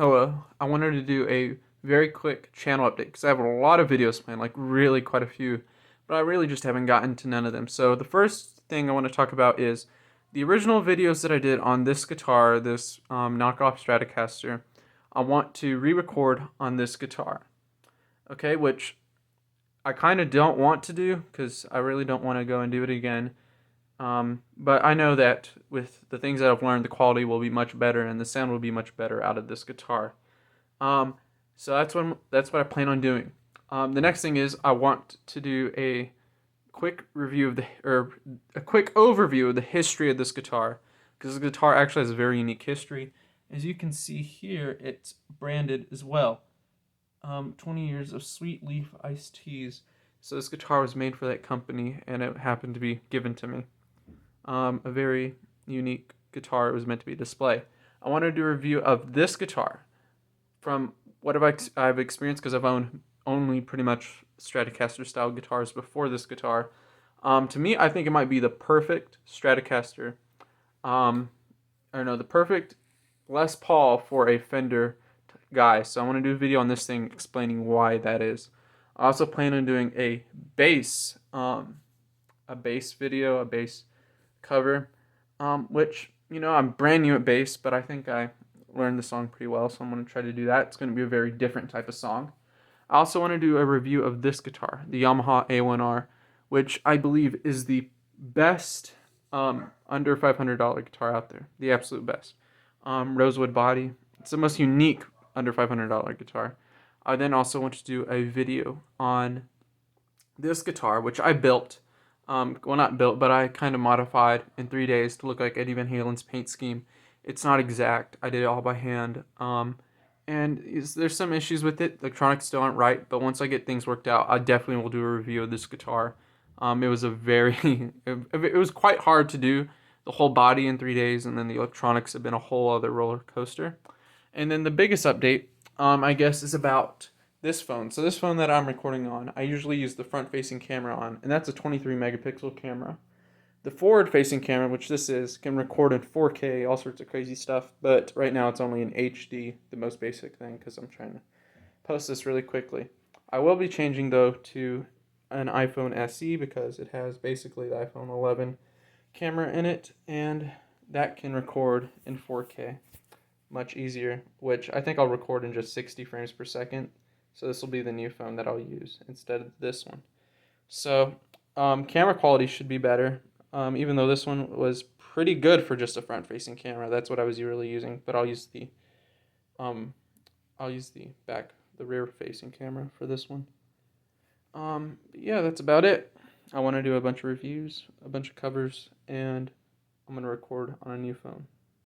Hello, I wanted to do a very quick channel update because I have a lot of videos planned, like really quite a few, but I really just haven't gotten to none of them. So the first thing I want to talk about is the original videos that I did on this guitar, this knockoff Stratocaster. I want to re-record on this guitar, okay, which I kind of don't want to do because I really don't want to go and do it again. But I know that with the things that I've learned, the quality will be much better and the sound will be much better out of this guitar. Um, so that's what I plan on doing. The next thing is I want to do a quick review of a quick overview of the history of this guitar, because this guitar actually has a very unique history. As you can see here, it's branded as well. 20 years of Sweet Leaf iced teas. So this guitar was made for that company, and it happened to be given to me. A very unique guitar. It was meant to be a display. I want to do a review of this guitar from what I've experienced, because I've owned only pretty much Stratocaster style guitars before this guitar. To me, I think it might be the perfect Stratocaster. I don't know, the perfect Les Paul for a Fender guy. So I want to do a video on this thing explaining why that is. I also plan on doing a bass video, a bass cover, which, I'm brand new at bass, but I think I learned the song pretty well, so I'm going to try to do that. It's going to be a very different type of song. I also want to do a review of this guitar, the Yamaha A1R, which I believe is the best under $500 guitar out there, the absolute best. Rosewood body. It's the most unique under $500 guitar. I then also want to do a video on this guitar, which I built. Well, not built, but I kind of modified in 3 days to look like Eddie Van Halen's paint scheme. It's not exact. I did it all by hand. There's some issues with it. Electronics still aren't right, but once I get things worked out, I definitely will do a review of this guitar. It was a very, it was quite hard to do the whole body in 3 days, and then the electronics have been a whole other roller coaster. And then the biggest update, I guess, is about this phone. So this phone that I'm recording on, I usually use the front-facing camera on, and that's a 23 megapixel camera. The forward-facing camera, which this is, can record in 4K, all sorts of crazy stuff, but right now it's only in HD, the most basic thing, because I'm trying to post this really quickly. I will be changing, though, to an iPhone SE because it has basically the iPhone 11 camera in it, and that can record in 4K much easier, which I think I'll record in just 60 frames per second. So this will be the new phone that I'll use instead of this one. So camera quality should be better, even though this one was pretty good for just a front-facing camera. That's what I was really using, but um, I'll use the rear-facing camera for this one. Yeah, that's about it. I want to do a bunch of reviews, a bunch of covers, and I'm gonna record on a new phone.